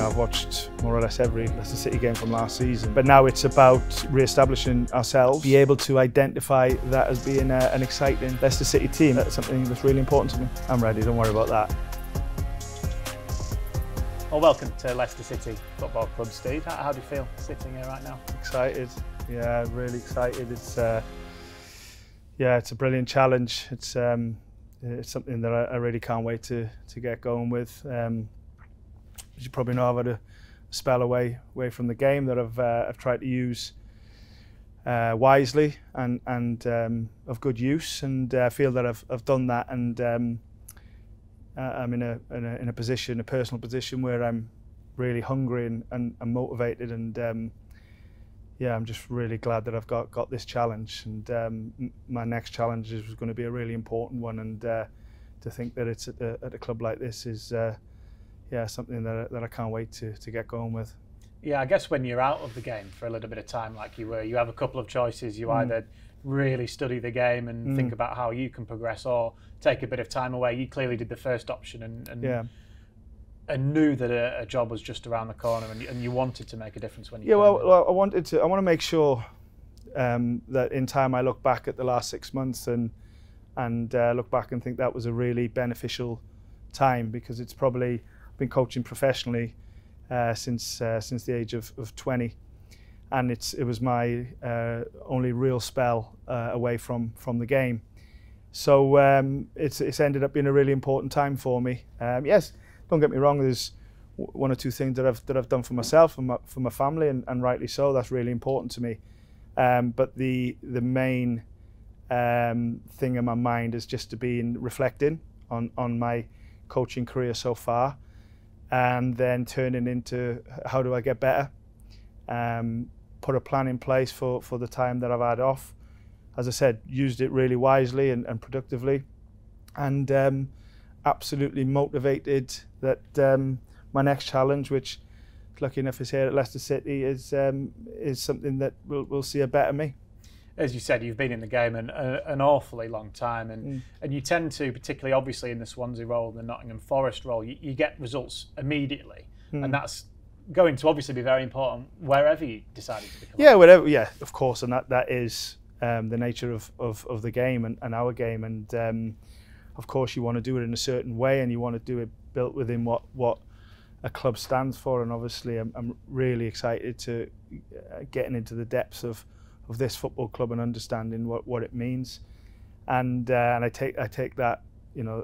I've watched more or less every Leicester City game from last season, but now it's about re-establishing ourselves, be able to identify that as being an exciting Leicester City team. That's something that's really important to me. I'm ready, don't worry about that. Well, welcome to Leicester City Football Club, Steve. How do you feel sitting here right now? Excited, yeah, really excited. It's a brilliant challenge. It's something that I really can't wait to get going with. As you probably know, I've had a spell away from the game that I've tried to use wisely and of good use, and I feel that I've done that, and I'm in a position, a personal position, where I'm really hungry and motivated, and yeah, I'm just really glad that I've got this challenge, and my next challenge is going to be a really important one, and to think that it's at a club like this is yeah, something that I can't wait to get going with. Yeah, I guess when you're out of the game for a little bit of time like you were, you have a couple of choices. You either really study the game and think about how you can progress, or take a bit of time away. You clearly did the first option and knew that a job was just around the corner, and you wanted to make a difference when you came in. Well, I want to make sure that in time I look back at the last 6 months and look back and think that was a really beneficial time, because it's probably been coaching professionally since the age of 20, and it was my only real spell away from the game. So it's ended up being a really important time for me. Yes, don't get me wrong. There's one or two things that I've done for myself and for my family, and rightly so. That's really important to me. But the main thing in my mind is just to be reflecting on my coaching career so far, and then turning into how do I get better, put a plan in place for the time that I've had off. As I said, used it really wisely and productively, and absolutely motivated that my next challenge, which lucky enough is here at Leicester City, is something that will see a better me. As you said, you've been in the game an awfully long time, and you tend to, particularly obviously in the Swansea role, the Nottingham Forest role, you get results immediately, and that's going to obviously be very important wherever you decided to become. Yeah, whatever. Yeah, of course, and that is the nature of the game and our game, and of course you want to do it in a certain way, and you want to do it built within what a club stands for, and obviously I'm really excited to getting into the depths of this football club and understanding what it means, and I take that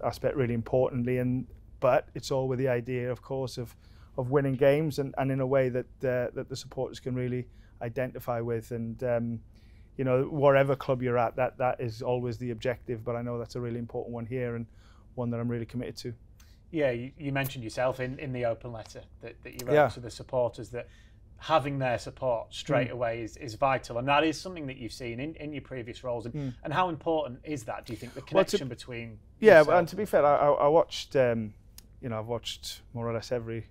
aspect really importantly, but it's all with the idea, of course, of winning games and in a way that the supporters can really identify with, and whatever club you're at, that is always the objective, but I know that's a really important one here, and one that I'm really committed to. Yeah, you mentioned yourself in the open letter that you wrote to the supporters, that having their support straight away is vital, and that is something that you've seen in your previous roles, and how important is that, do you think, the connection between yourself? And to be fair, I watched I've watched more or less every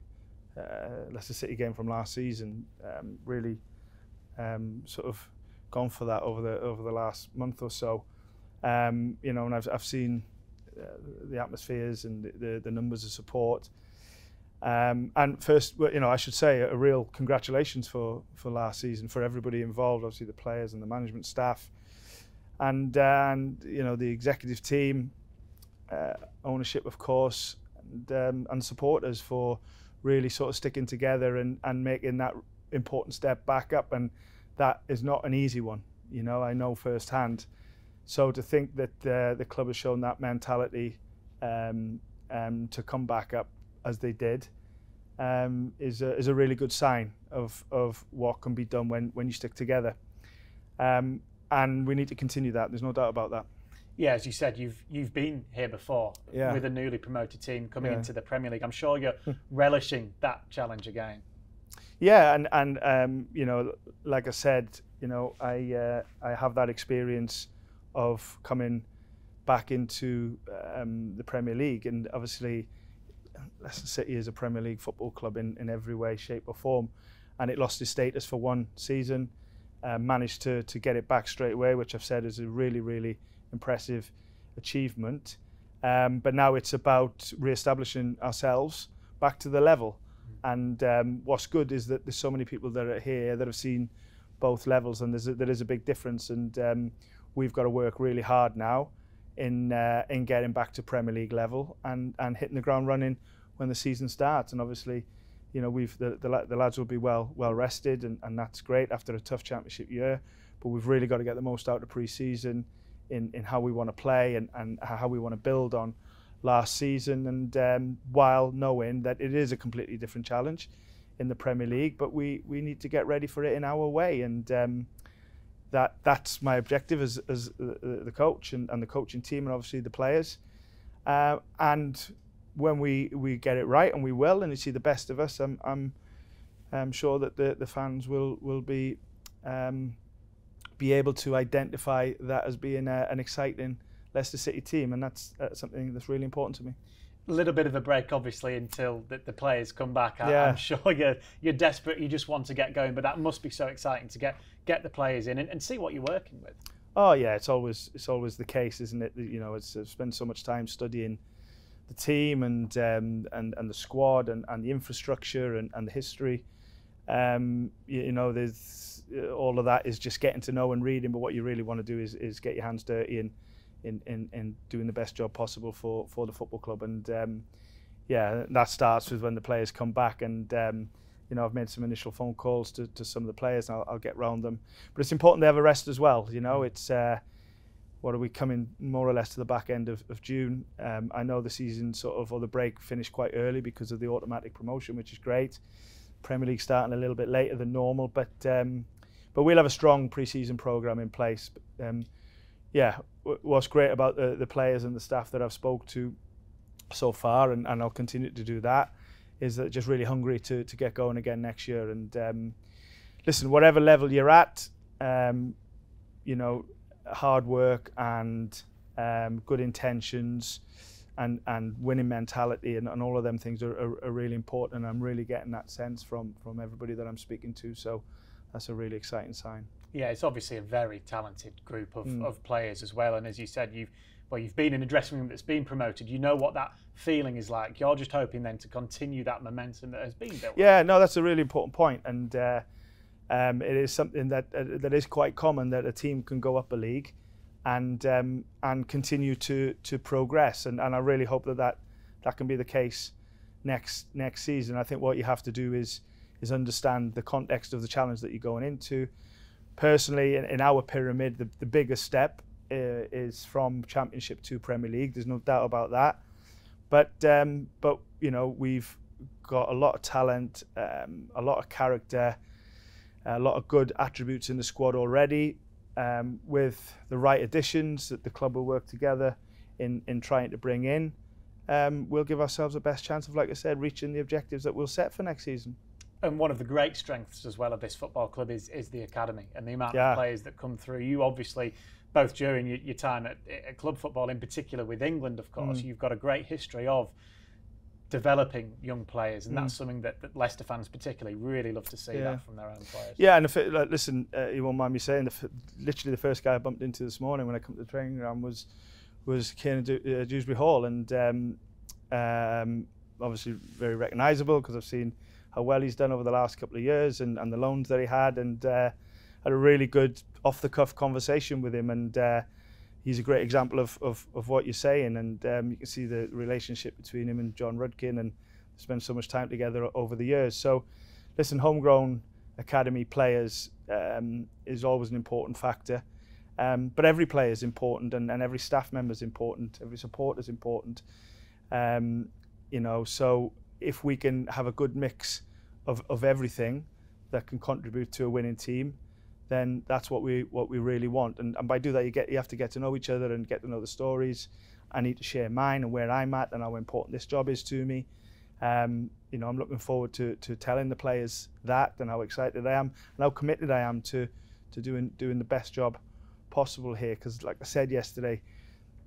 Leicester City game from last season, really sort of gone for that over the last month or so, and I've seen the atmospheres and the numbers of support. And first, I should say a real congratulations for last season, for everybody involved, obviously the players and the management staff, and the executive team, ownership, of course, and supporters, for really sort of sticking together and making that important step back up, and that is not an easy one, I know firsthand. So to think that the club has shown that mentality to come back up as they did, is a really good sign of what can be done when you stick together, and we need to continue that. There's no doubt about that. Yeah, as you said, you've been here before with a newly promoted team coming into the Premier League. I'm sure you're relishing that challenge again. Yeah, and like I said, I have that experience of coming back into the Premier League, and obviously Leicester City is a Premier League football club in every way, shape or form, and it lost its status for one season, managed to get it back straight away, which I've said is a really, really impressive achievement. But now it's about re-establishing ourselves back to the level. And what's good is that there's so many people that are here that have seen both levels, and there is a big difference. And we've got to work really hard now in getting back to Premier League level and hitting the ground running when the season starts. And obviously, you know, the lads will be well rested, and that's great after a tough championship year. But we've really got to get the most out of pre-season in how we want to play and how we want to build on last season, and while knowing that it is a completely different challenge in the Premier League, but we need to get ready for it in our way, and that's my objective as the coach and the coaching team, and obviously the players. And when we get it right, and we will, and you see the best of us, I'm sure that the fans will be able to identify that as being an exciting Leicester City team, and that's something that's really important to me. A little bit of a break, obviously, until the players come back. Yeah. I'm sure you're desperate. You just want to get going, but that must be so exciting to get the players in and see what you're working with. Oh yeah, it's always the case, isn't it? You know, I've spent so much time studying the team and the squad and the infrastructure and the history. You know, there's all of that is just getting to know and reading, but what you really want to do is get your hands dirty in doing the best job possible for the football club. And yeah, that starts with when the players come back, and you know, I've made some initial phone calls to some of the players, and I'll get round them. But it's important they have a rest as well. You know, it's what are we coming more or less to the back end of June. I know the season or the break finished quite early because of the automatic promotion, which is great. Premier League starting a little bit later than normal, but we'll have a strong pre-season programme in place. Yeah, what's great about the players and the staff that I've spoke to so far, and I'll continue to do that, is that just really hungry to get going again next year. And listen, whatever level you're at, you know, hard work and good intentions and winning mentality and all of them things are really important, and I'm really getting that sense from everybody that I'm speaking to, so that's a really exciting sign. Yeah, it's obviously a very talented group of players as well, and as you said, you've been in a dressing room that's been promoted. You know what that feeling is like. You're just hoping then to continue that momentum that has been built. Yeah, no, that's a really important point, and it is something that is quite common, that a team can go up a league and continue to progress, and I really hope that can be the case next season. I think what you have to do is understand the context of the challenge that you're going into. Personally, in our pyramid, the biggest step is from Championship to Premier League. There's no doubt about that. But you know, we've got a lot of talent, a lot of character, a lot of good attributes in the squad already. With the right additions that the club will work together in trying to bring in, we'll give ourselves the best chance of, like I said, reaching the objectives that we'll set for next season. And one of the great strengths as well of this football club is the academy and the amount of players that come through. You obviously, both during your time at club football, in particular with England, of course, you've got a great history of developing young players, and that's something that Leicester fans particularly really love to see that from their own players. Yeah, and listen, you won't mind me saying, literally the first guy I bumped into this morning when I come to the training ground was Kieran Dewsbury Hall, and obviously very recognisable because I've seen how well he's done over the last couple of years and the loans that he had, and had a really good off-the-cuff conversation with him, and he's a great example of what you're saying, and you can see the relationship between him and John Rudkin, and spend so much time together over the years. So listen, homegrown academy players is always an important factor, but every player is important, and every staff member is important, every supporter is important, you know, so if we can have a good mix of everything that can contribute to a winning team, then that's what we really want. And by do that, you have to get to know each other and get to know the stories. I need to share mine and where I'm at and how important this job is to me. You know, I'm looking forward to telling the players that, and how excited I am and how committed I am to doing the best job possible here. Because like I said yesterday,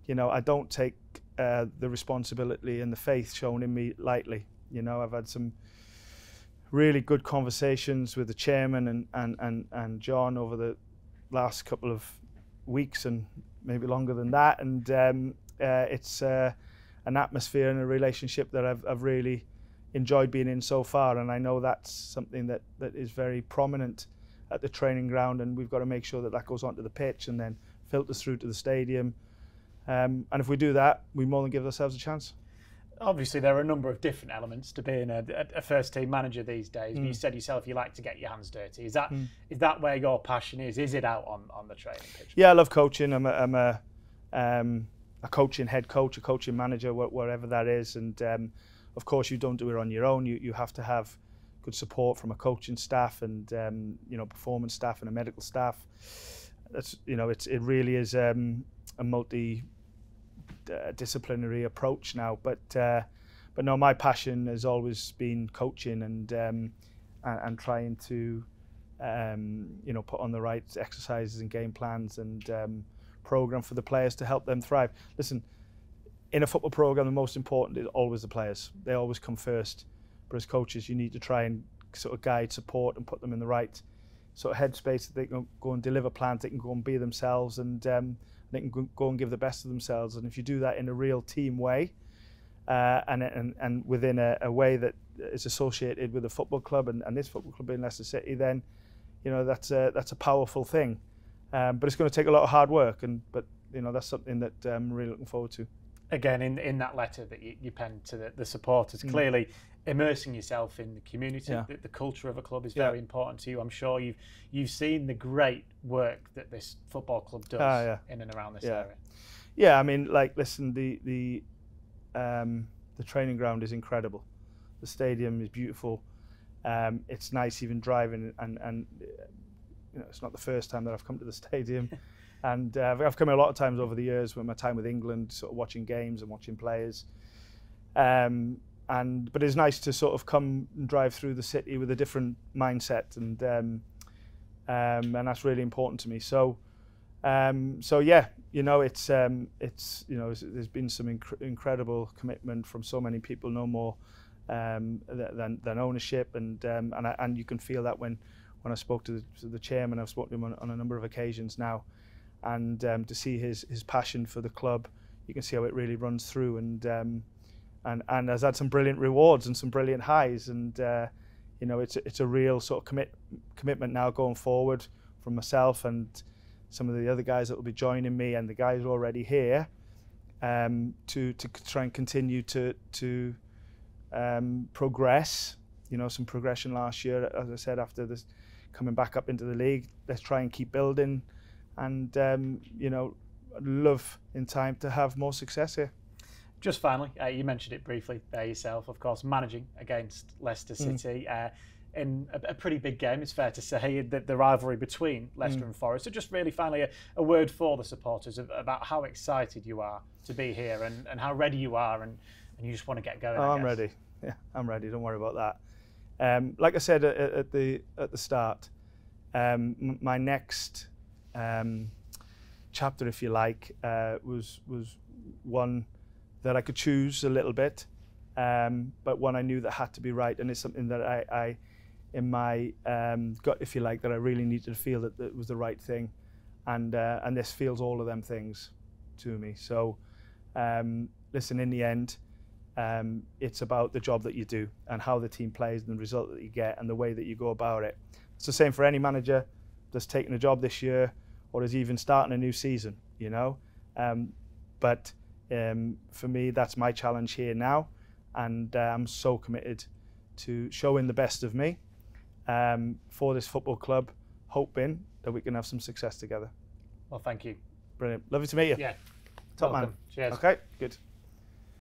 you know, I don't take the responsibility and the faith shown in me lightly. You know, I've had some really good conversations with the chairman and John over the last couple of weeks, and maybe longer than that, and it's an atmosphere and a relationship that I've really enjoyed being in so far, and I know that's something that is very prominent at the training ground, and we've got to make sure that goes onto the pitch and then filters through to the stadium. And if we do that, we more than give ourselves a chance. Obviously, there are a number of different elements to being a first-team manager these days. You said yourself you like to get your hands dirty. Is that where your passion is? Is it out on the training pitch? Yeah, I love coaching. I'm a coaching head coach, a coaching manager, wherever that is. And of course, you don't do it on your own. You have to have good support from a coaching staff and performance staff and a medical staff. That's it really is a multi-disciplinary approach now. But no, my passion has always been coaching and trying to put on the right exercises and game plans and program for the players to help them thrive. Listen, in a football program, the most important is always the players. They always come first. But as coaches, you need to try and sort of guide, support, and put them in the right sort of headspace that they can go and deliver plans, they can go and be themselves, and they can go and give the best of themselves. And if you do that in a real team way, and within a way that is associated with a football club and this football club in Leicester City, then that's a powerful thing. But it's going to take a lot of hard work, but that's something that I'm really looking forward to. Again, in that letter that you penned to the supporters, clearly immersing yourself in the community, the culture of a club is very important to you. I'm sure you've seen the great work that this football club does in and around this area. Yeah, I mean, listen, the training ground is incredible. The stadium is beautiful. It's nice even driving, and it's not the first time that I've come to the stadium. And I've come a lot of times over the years with my time with England, sort of watching games and watching players. But it's nice to sort of come and drive through the city with a different mindset, and that's really important to me. So yeah, there's been some incredible commitment from so many people, no more than ownership, and you can feel that when I spoke to the chairman. I've spoken to him on a number of occasions now. And to see his passion for the club, you can see how it really runs through, and has had some brilliant rewards and some brilliant highs, and it's a real sort of commitment now going forward from myself and some of the other guys that will be joining me and the guys already here, to try and continue to progress. Some progression last year, as I said, after this coming back up into the league. Let's try and keep building. And, I'd love in time to have more success here. Just finally, you mentioned it briefly there yourself, of course, managing against Leicester City in a pretty big game, it's fair to say, the rivalry between Leicester and Forest. So just really finally a word for the supporters about how excited you are to be here and how ready you are and you just want to get going. I'm ready. Yeah, I'm ready. Don't worry about that. Like I said at the start, my next chapter, if you like, was one that I could choose a little bit, but one I knew that had to be right, and it's something that I in my gut, if you like, that I really needed to feel that it was the right thing, and this feels all of them things to me. So listen, in the end, it's about the job that you do and how the team plays and the result that you get and the way that you go about it. It's the same for any manager that's taking a job this year or is even starting a new season, but for me, that's my challenge here now, and I'm so committed to showing the best of me for this football club, hoping that we can have some success together. Well, thank you. Brilliant. Lovely to meet you. Yeah. Top man. Cheers. Okay, good.